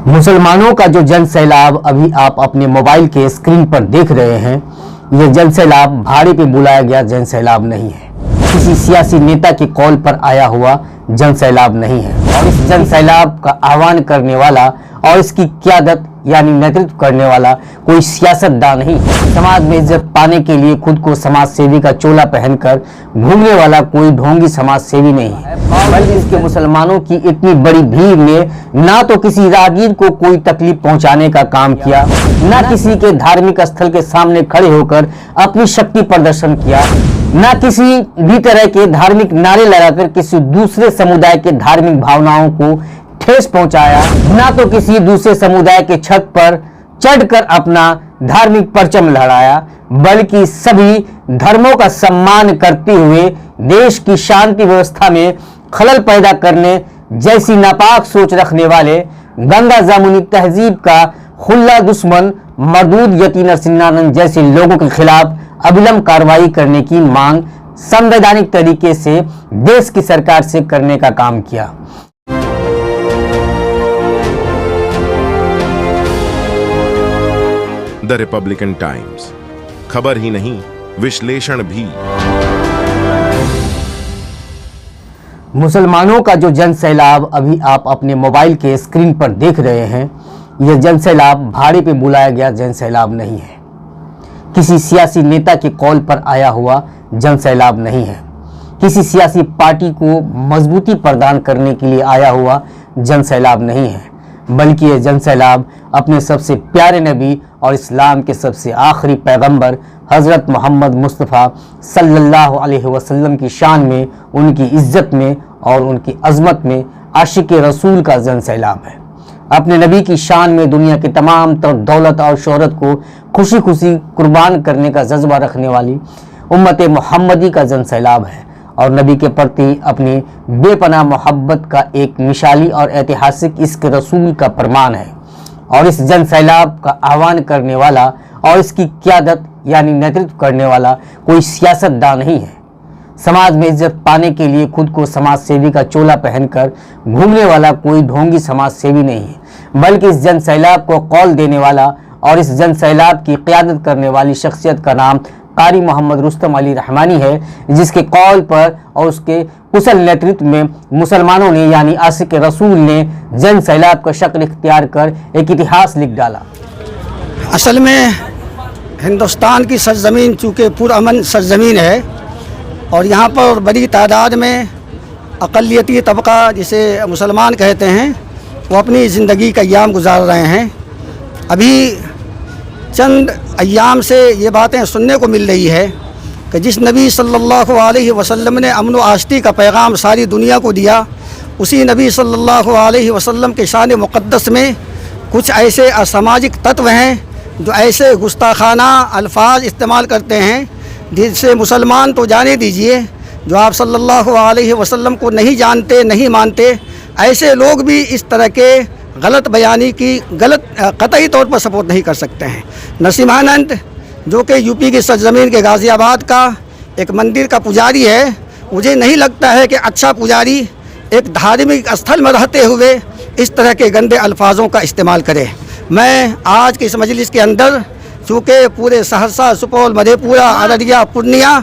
मुसलमानों का जो जन सैलाब अभी आप अपने मोबाइल के स्क्रीन पर देख रहे हैं, यह जन सैलाब भाड़े पे बुलाया गया जन सैलाब नहीं है, किसी सियासी नेता के कॉल पर आया हुआ जन सैलाब नहीं है। और इस जन सैलाब का आह्वान करने वाला और इसकी क़यादत यानी नेतृत्व करने वाला कोई सियासतदान नहीं है। समाज में इज्जत पाने के लिए खुद को समाज सेवी का चोला पहनकर घूमने वाला कोई ढोंगी समाज सेवी नहीं है, बल्कि इसके मुसलमानों की इतनी बड़ी भीड़ ने ना तो किसी राहगीर को कोई तकलीफ पहुंचाने का काम किया, ना किसी के धार्मिक स्थल के सामने खड़े होकर अपनी शक्ति प्रदर्शन किया, ना किसी भी तरह के धार्मिक नारे लगाकर किसी दूसरे समुदाय के धार्मिक भावनाओं को ठेस पहुंचाया, ना तो किसी दूसरे समुदाय के छत पर चढ़कर अपना धार्मिक परचम लहराया, बल्कि सभी धर्मों का सम्मान करते हुए देश की शांति व्यवस्था में खलल पैदा करने जैसी नापाक सोच रखने वाले गंगा जमुनी तहजीब का खुल्ला दुश्मन मरदूद यती नरसिंहानंद जैसे लोगों के खिलाफ अविलंब कार्रवाई करने की मांग संवैधानिक तरीके से देश की सरकार से करने का काम किया। द रिपब्लिकन टाइम्स, खबर ही नहीं विश्लेषण भी। मुसलमानों का जो जन सैलाब अभी आप अपने मोबाइल के स्क्रीन पर देख रहे हैं, यह जन सैलाब भाड़े पे बुलाया गया जन सैलाब नहीं है, किसी सियासी नेता के कॉल पर आया हुआ जन सैलाब नहीं है, किसी सियासी पार्टी को मजबूती प्रदान करने के लिए आया हुआ जन सैलाब नहीं है, बल्कि यह जन सैलाब अपने सबसे प्यारे नबी और इस्लाम के सबसे आखिरी पैगंबर हज़रत मोहम्मद मुस्तफ़ा सल्लल्लाहु अलैहि वसल्लम की शान में, उनकी इज्जत में और उनकी अज़मत में आशिक रसूल का जन सैलाब है। अपने नबी की शान में दुनिया के तमाम तर दौलत और शोहरत को खुशी खुशी कुर्बान करने का जज्बा रखने वाली उम्मत मोहम्मदी का जन सैलाब है और नबी के प्रति अपनी बेपनाह मोहब्बत का एक मिसाली और ऐतिहासिक इश्क रसूल का प्रमाण है। और इस जन सैलाब का आह्वान करने वाला और इसकी क़यादत यानी नेतृत्व करने वाला कोई सियासतदान नहीं है। समाज में इज्जत पाने के लिए खुद को समाज सेवी का चोला पहनकर घूमने वाला कोई ढोंगी समाज सेवी नहीं है, बल्कि इस जन सैलाब को कॉल देने वाला और इस जन सैलाब की क़यादत करने वाली शख्सियत का नाम कारी मोहम्मद रुस्तम अली रहमानी है, जिसके कॉल पर और उसके कुशल नेतृत्व में मुसलमानों ने यानी आशिक रसूल ने जन सैलाब का शक्ल इख्तियार कर एक इतिहास लिख डाला। असल में हिंदुस्तान की सरजमीन चूँकि पुरअमन सरजमीन है और यहाँ पर बड़ी तादाद में अक़लियती तबका जिसे मुसलमान कहते हैं वो अपनी ज़िंदगी का अय्याम गुजार रहे हैं। अभी चंद अय्याम से ये बातें सुनने को मिल रही है कि जिस नबी सल्लल्लाहु अलैहि वसल्लम ने अमन व आष्टी का पैगाम सारी दुनिया को दिया, उसी नबी सल्लल्लाहु अलैहि वसल्लम के शान मुक़द्दस में कुछ ऐसे असामाजिक तत्व हैं जो ऐसे गुस्ताखाना अल्फाज इस्तेमाल करते हैं जिससे मुसलमान तो जाने दीजिए, जो आप सल्लल्लाहु अलैहि वसल्लम को नहीं जानते नहीं मानते, ऐसे लोग भी इस तरह के गलत बयानी की गलत कतई तौर पर सपोर्ट नहीं कर सकते हैं। नरसिंहानंद जो कि यूपी की सरजमीन के गाज़ियाबाद का एक मंदिर का पुजारी है, मुझे नहीं लगता है कि अच्छा पुजारी एक धार्मिक स्थल में रहते हुए इस तरह के गंदे अल्फाजों का इस्तेमाल करे। मैं आज के इस मजलिस के अंदर चूँकि पूरे सहरसा, सुपौल, मधेपुरा, अररिया, पूर्णिया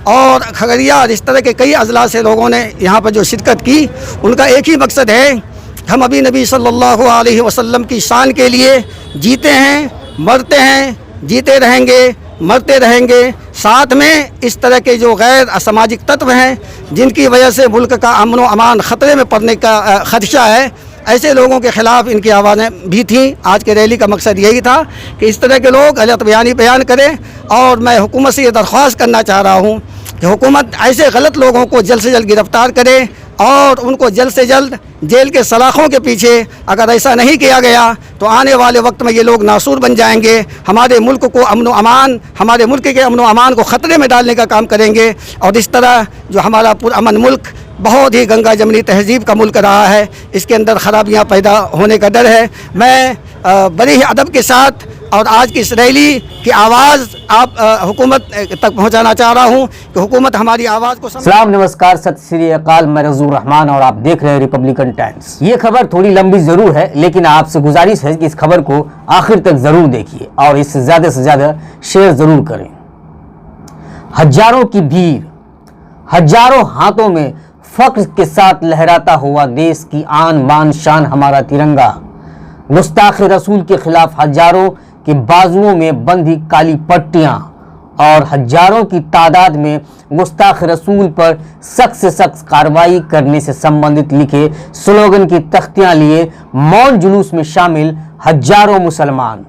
और खगड़िया इस तरह के कई अजला से लोगों ने यहाँ पर जो शिरकत की, उनका एक ही मकसद है, हम अभी नबी सल्लल्लाहु अलैहि वसल्लम की शान के लिए जीते हैं, मरते हैं, जीते रहेंगे, मरते रहेंगे। साथ में इस तरह के जो गैर असामाजिक तत्व हैं जिनकी वजह से मुल्क का अमन व अमान ख़तरे में पड़ने का खदशा है, ऐसे लोगों के ख़िलाफ़ इनकी आवाज़ें भी थीं। आज के रैली का मकसद यही था कि इस तरह के लोग गलत बयान करें और मैं हुकूमत से ये दरख्वास्त करना चाह रहा हूँ कि हुकूमत ऐसे गलत लोगों को जल्द से जल्द गिरफ़्तार करे और उनको जल्द से जल्द जेल के सलाखों के पीछे, अगर ऐसा नहीं किया गया तो आने वाले वक्त में ये लोग नासूर बन जाएंगे, हमारे मुल्क को अमन व अमान, हमारे मुल्क के अमन व अमान को ख़तरे में डालने का काम करेंगे। और इस तरह जो हमारा पुरअमन मुल्क बहुत ही गंगा जमनी तहजीब का मुल्क रहा है, इसके अंदर ख़राबियाँ पैदा होने का डर है। मैं बड़े ही अदब के साथ और आज की इस रैली की आवाज़ आप हुकूमत तक पहुंचाना चाह रहा हूं कि हुकूमत हमारी आवाज़ को सलाम, नमस्कार, सत श्री अकाल। मैं रजूर रहमान और आप देख रहे हैं रिपब्लिकन टाइम्स। ये खबर थोड़ी लंबी जरूर है, लेकिन आपसे गुजारिश है कि इस खबर को आखिर तक जरूर देखिए और इससे ज़्यादा शेयर जरूर करें। हजारों की भीड़, हजारों हाथों में फख्र के साथ लहराता हुआ देश की आन बान शान हमारा तिरंगा, गुस्ताख रसूल के खिलाफ हजारों के बाजुओं में बंधी काली पट्टियां और हजारों की तादाद में गुस्ताख रसूल पर सख्त से सख्त कार्रवाई करने से संबंधित लिखे स्लोगन की तख्तियां लिए मौन जुलूस में शामिल हजारों मुसलमान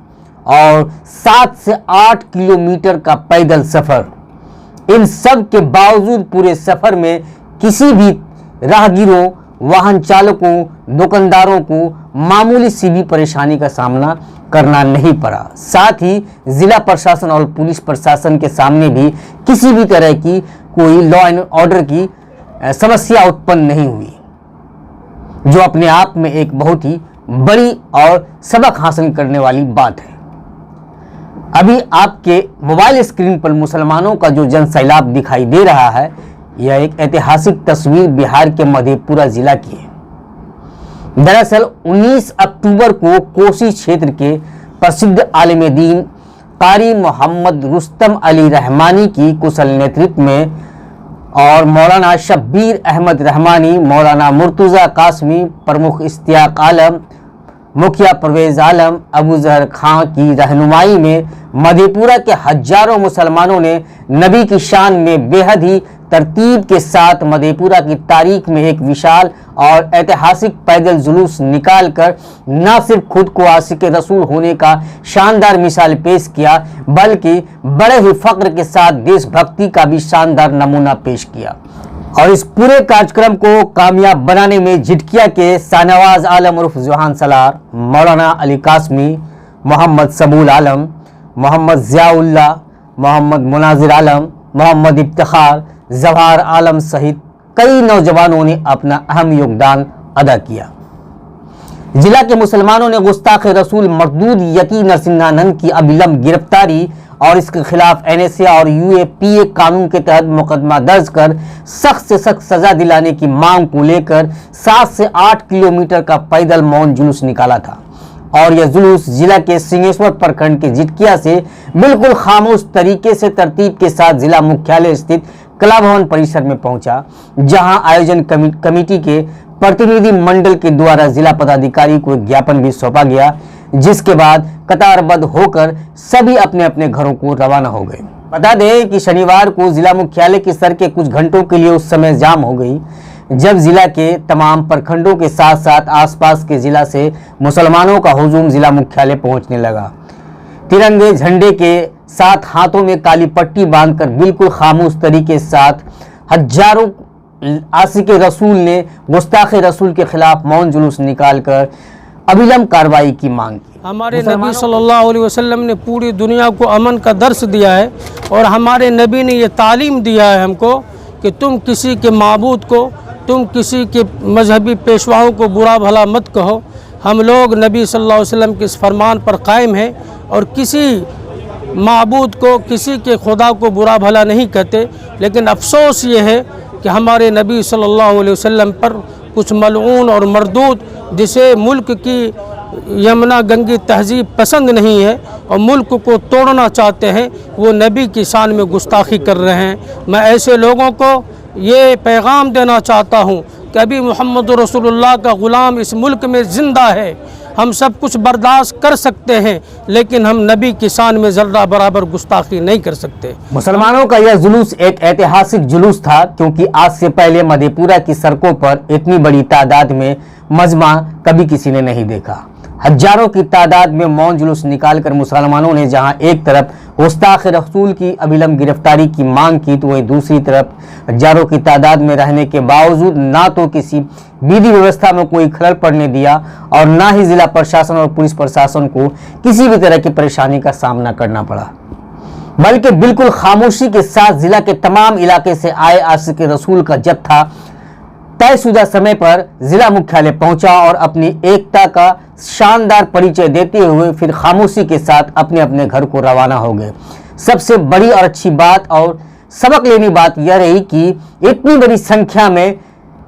और 7 से 8 किलोमीटर का पैदल सफर। इन सब के बावजूद पूरे सफर में किसी भी राहगीरों, वाहन चालकों, दुकानदारों को मामूली सी भी परेशानी का सामना करना नहीं पड़ा। साथ ही जिला प्रशासन और पुलिस प्रशासन के सामने भी किसी भी तरह की कोई लॉ एंड ऑर्डर की समस्या उत्पन्न नहीं हुई, जो अपने आप में एक बहुत ही बड़ी और सबक हासिल करने वाली बात है। अभी आपके मोबाइल स्क्रीन पर मुसलमानों का जो जन सैलाब दिखाई दे रहा है, यह एक ऐतिहासिक तस्वीर बिहार के मधेपुरा जिला की है। दरअसल 19 अक्टूबर को कोसी क्षेत्र के प्रसिद्ध आलिम दीन कारी मोहम्मद रुस्तम अली रहमानी की कुशल नेतृत्व में और मौलाना शब्बीर अहमद रहमानी, मौलाना मुर्तुज़ा कासमी, प्रमुख इश्तियाक आलम, मुखिया परवेज आलम, अबू जहर खां की रहनुमाई में मधेपुरा के हजारों मुसलमानों ने नबी की शान में बेहद ही तरतीब के साथ मधेपुरा की तारीख में एक विशाल और ऐतिहासिक पैदल जुलूस निकालकर न सिर्फ खुद को आशिक रसूल होने का शानदार मिसाल पेश किया, बल्कि बड़े ही फख्र के साथ देशभक्ति का भी शानदार नमूना पेश किया। और इस पूरे कार्यक्रम को कामयाब बनाने में झिटकिया के शाहनवाज आलम उर्फ जोहान सलार, मौलाना अली कासमी, मोहम्मद सबूल आलम, मोहम्मद ज़ियाउल्लाह, मोहम्मद मुनाजिर आलम, मोहम्मद इफ्तिखार, जवाहर आलम सहित कई नौजवानों ने अपना अहम योगदान अदा किया। जिला के मुसलमानों ने गुस्ताख रसूल मरदूद यकी नरसिंहानंद की अविलंब गिरफ्तारी और इसके खिलाफ NSA और UAPA कानून के तहत मुकदमा दर्ज कर सख्त से सख्त सजा दिलाने की मांग को लेकर 7 से 8 किलोमीटर का पैदल मौन जुलूस निकाला था। और यह जुलूस जिला के सिंहेश्वर प्रखंड के झिटकिया से बिल्कुल खामोश तरीके से तरतीब के साथ जिला मुख्यालय स्थित कला भवन परिसर में पहुंचा, जहां आयोजन कमेटी के प्रतिनिधि मंडल के द्वारा जिला पदाधिकारी को एक ज्ञापन भी सौंपा गया, जिसके बाद कतारबद्ध होकर सभी अपने अपने घरों को रवाना हो गए। बता दें कि शनिवार को जिला मुख्यालय की सड़कें कुछ घंटों के लिए उस समय जाम हो गई, जब जिला के तमाम प्रखंडों के साथ साथ आसपास के जिला से मुसलमानों का हुजूम जिला मुख्यालय पहुंचने लगा। तिरंगे झंडे के साथ हाथों में काली पट्टी बांधकर बिल्कुल खामोश तरीके के साथ हजारों आशिक रसूल ने गुस्ताख रसूल के खिलाफ मौन जुलूस निकालकर अविलंब कार्रवाई की मांग की। हमारे नबी सल्लल्लाहु अलैहि वसल्लम ने पूरी दुनिया को अमन का दर्स दिया है और हमारे नबी ने ये तालीम दिया है हमको कि तुम किसी के माबूद को, तुम किसी के मजहबी पेशवाओं को बुरा भला मत कहो। हम लोग नबी सल्लल्लाहु अलैहि वसल्लम के इस फरमान पर कायम हैं और किसी माबूद को, किसी के खुदा को बुरा भला नहीं कहते। लेकिन अफसोस ये है कि हमारे नबी सल्लल्लाहु अलैहि वसल्लम पर कुछ मलऊन और मरदूद, जिसे मुल्क की यमुना गंगी तहजीब पसंद नहीं है और मुल्क को तोड़ना चाहते हैं, वो नबी की शान में गुस्ताखी कर रहे हैं। मैं ऐसे लोगों को ये पैगाम देना चाहता हूँ कि अभी मोहम्मद रसूलुल्लाह का ग़ुलाम इस मुल्क में ज़िंदा है। हम सब कुछ बर्दाश्त कर सकते हैं, लेकिन हम नबी की शान में ज़र्रा बराबर गुस्ताखी नहीं कर सकते। मुसलमानों का यह जुलूस एक ऐतिहासिक जुलूस था, क्योंकि आज से पहले मधेपुरा की सड़कों पर इतनी बड़ी तादाद में मजमा कभी किसी ने नहीं देखा। हजारों की तादाद में मौन जुलूस निकालकर मुसलमानों ने जहां एक तरफ गुस्ताख रसूल की अविलंब गिरफ्तारी की मांग की, तो वहीं दूसरी तरफ हजारों की तादाद में रहने के बावजूद ना तो किसी विधि व्यवस्था में कोई खलल पड़ने दिया और ना ही जिला प्रशासन और पुलिस प्रशासन को किसी भी तरह की परेशानी का सामना करना पड़ा, बल्कि बिल्कुल खामोशी के साथ जिला के तमाम इलाके से आए आशिक रसूल का जत्था तयशुदा समय पर जिला मुख्यालय पहुंचा और अपनी एकता का शानदार परिचय देते हुए फिर खामोशी के साथ अपने अपने घर को रवाना हो गए। सबसे बड़ी और अच्छी बात और सबक लेनी बात यह रही कि इतनी बड़ी संख्या में,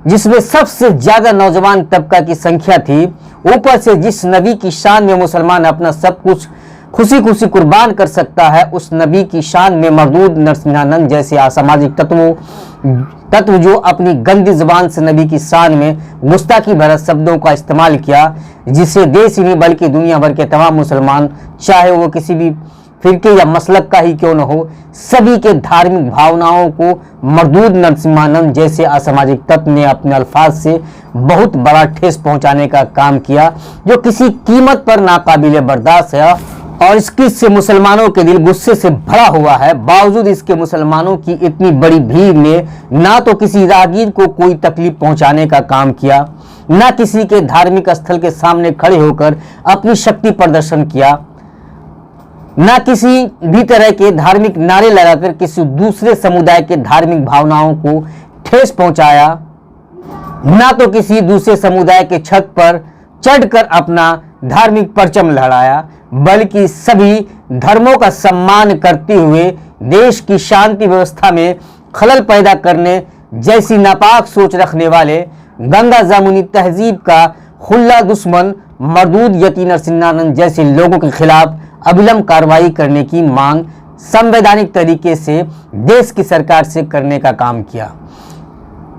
जिसमें सबसे ज्यादा नौजवान तबका की संख्या थी, ऊपर से जिस नबी की शान में मुसलमान अपना सब कुछ खुशी खुशी कुर्बान कर सकता है, उस नबी की शान में मरदूद नरसिंहानंद जैसे असामाजिक तत्व जो अपनी गंदी जुबान से नबी की शान में गुस्ताखी भरे शब्दों का इस्तेमाल किया, जिसे देश ही नहीं बल्कि दुनिया भर के तमाम मुसलमान, चाहे वो किसी भी फिरके या मसलक का ही क्यों न हो, सभी के धार्मिक भावनाओं को मरदूद नरसिंहानंद जैसे असामाजिक तत्व ने अपने अल्फाज से बहुत बड़ा ठेस पहुंचाने का काम किया, जो किसी कीमत पर नाकाबिले बर्दाश्त है। और इसकी से मुसलमानों के दिल गुस्से से भरा हुआ है। बावजूद इसके मुसलमानों की इतनी बड़ी भीड़ ने ना तो किसी राहगीर को कोई तकलीफ पहुंचाने का काम किया, ना किसी के धार्मिक स्थल के सामने खड़े होकर अपनी शक्ति प्रदर्शन किया, ना किसी भी तरह के धार्मिक नारे लगाकर किसी दूसरे समुदाय के धार्मिक भावनाओं को ठेस पहुंचाया, ना तो किसी दूसरे समुदाय के छत पर चढ़कर अपना धार्मिक परचम लहराया, बल्कि सभी धर्मों का सम्मान करते हुए देश की शांति व्यवस्था में खलल पैदा करने जैसी नापाक सोच रखने वाले गंगा जामुनी तहजीब का खुल्ला दुश्मन मरदूद यती नरसिंहानंद जैसे लोगों के खिलाफ अविलंब कार्रवाई करने की मांग संवैधानिक तरीके से देश की सरकार से करने का काम किया।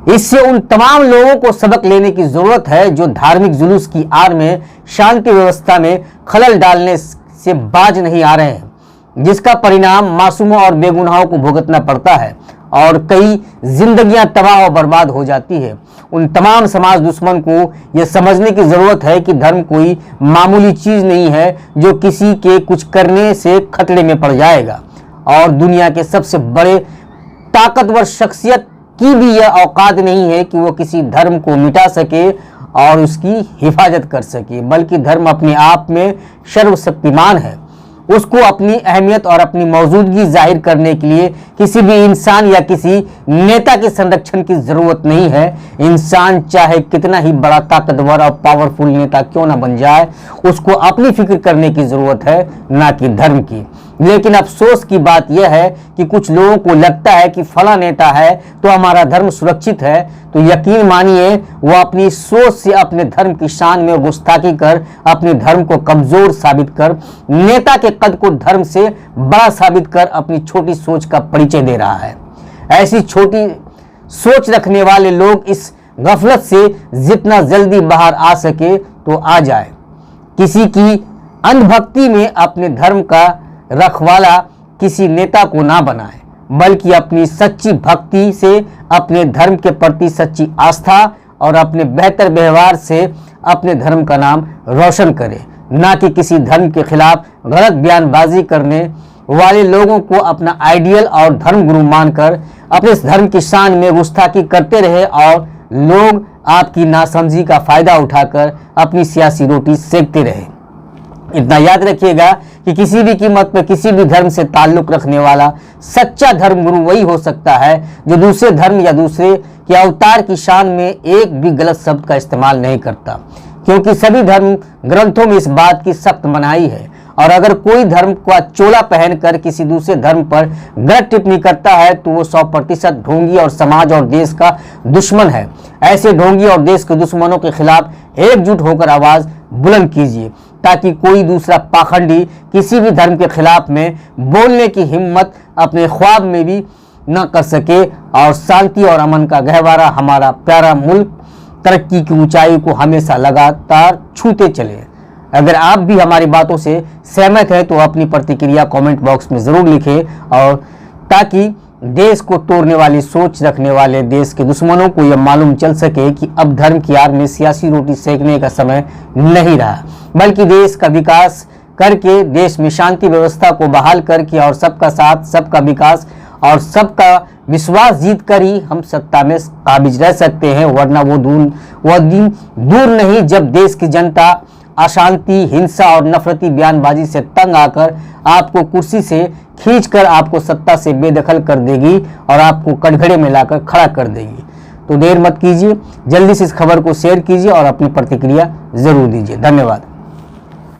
इससे उन तमाम लोगों को सबक लेने की जरूरत है जो धार्मिक जुलूस की आड़ में शांति व्यवस्था में खलल डालने से बाज नहीं आ रहे हैं, जिसका परिणाम मासूमों और बेगुनाहों को भुगतना पड़ता है और कई जिंदगियां तबाह और बर्बाद हो जाती है। उन तमाम समाज दुश्मन को यह समझने की जरूरत है कि धर्म कोई मामूली चीज नहीं है जो किसी के कुछ करने से खतरे में पड़ जाएगा, और दुनिया के सबसे बड़े ताकतवर शख्सियत की भी यह औकात नहीं है कि वो किसी धर्म को मिटा सके और उसकी हिफाजत कर सके, बल्कि धर्म अपने आप में सर्वशक्तिमान है। उसको अपनी अहमियत और अपनी मौजूदगी जाहिर करने के लिए किसी भी इंसान या किसी नेता के संरक्षण की जरूरत नहीं है। इंसान चाहे कितना ही बड़ा ताकतवर और पावरफुल नेता क्यों ना बन जाए, उसको अपनी फिक्र करने की जरूरत है, ना कि धर्म की। लेकिन अफसोस की बात यह है कि कुछ लोगों को लगता है कि फला नेता है तो हमारा धर्म सुरक्षित है, तो यकीन मानिए वो अपनी सोच से अपने धर्म की शान में गुस्ताखी कर अपने धर्म को कमजोर साबित कर, नेता के कद को धर्म से बड़ा साबित कर अपनी छोटी सोच का परिचय दे रहा है। ऐसी छोटी सोच रखने वाले लोग इस गफलत से जितना जल्दी बाहर आ सके तो आ जाए। किसी की अंधभक्ति में अपने धर्म का रखवाला किसी नेता को ना बनाए, बल्कि अपनी सच्ची भक्ति से अपने धर्म के प्रति सच्ची आस्था और अपने बेहतर व्यवहार से अपने धर्म का नाम रोशन करे, ना कि किसी धर्म के खिलाफ गलत बयानबाजी करने वाले लोगों को अपना आइडियल और धर्म गुरु मानकर अपने धर्म की शान में गुस्ताखी करते रहे और लोग आपकी नासमझी का फायदा उठाकर अपनी सियासी रोटी सेकते रहे। इतना याद रखिएगा कि किसी भी कीमत पर किसी भी धर्म से ताल्लुक रखने वाला सच्चा धर्म गुरु वही हो सकता है जो दूसरे धर्म या दूसरे के अवतार की शान में एक भी गलत शब्द का इस्तेमाल नहीं करता, क्योंकि सभी धर्म ग्रंथों में इस बात की सख्त मनाही है। और अगर कोई धर्म का चोला पहनकर किसी दूसरे धर्म पर गलत टिप्पणी करता है तो वो 100% ढोंगी और समाज और देश का दुश्मन है। ऐसे ढोंगी और देश के दुश्मनों के खिलाफ एकजुट होकर आवाज बुलंद कीजिए, ताकि कोई दूसरा पाखंडी किसी भी धर्म के खिलाफ में बोलने की हिम्मत अपने ख्वाब में भी न कर सके, और शांति और अमन का गहवारा हमारा प्यारा मुल्क तरक्की की ऊंचाई को हमेशा लगातार छूते चले। अगर आप भी हमारी बातों से सहमत हैं तो अपनी प्रतिक्रिया कमेंट बॉक्स में ज़रूर लिखें, और ताकि देश को तोड़ने वाली सोच रखने वाले देश के दुश्मनों को यह मालूम चल सके कि अब धर्म की आड़ में सियासी रोटी सेकने का समय नहीं रहा, बल्कि देश का विकास करके, देश में शांति व्यवस्था को बहाल करके और सबका साथ, सबका विकास और सबका विश्वास जीत कर ही हम सत्ता में काबिज रह सकते हैं। वरना वो दिन दूर नहीं जब देश की जनता अशांति, हिंसा और नफरती बयानबाजी से तंग आकर आपको कुर्सी से खींचकर आपको सत्ता से बेदखल कर देगी और आपको कटघरे में लाकर खड़ा कर देगी। तो देर मत कीजिए, जल्दी से इस खबर को शेयर कीजिए और अपनी प्रतिक्रिया जरूर दीजिए। धन्यवाद।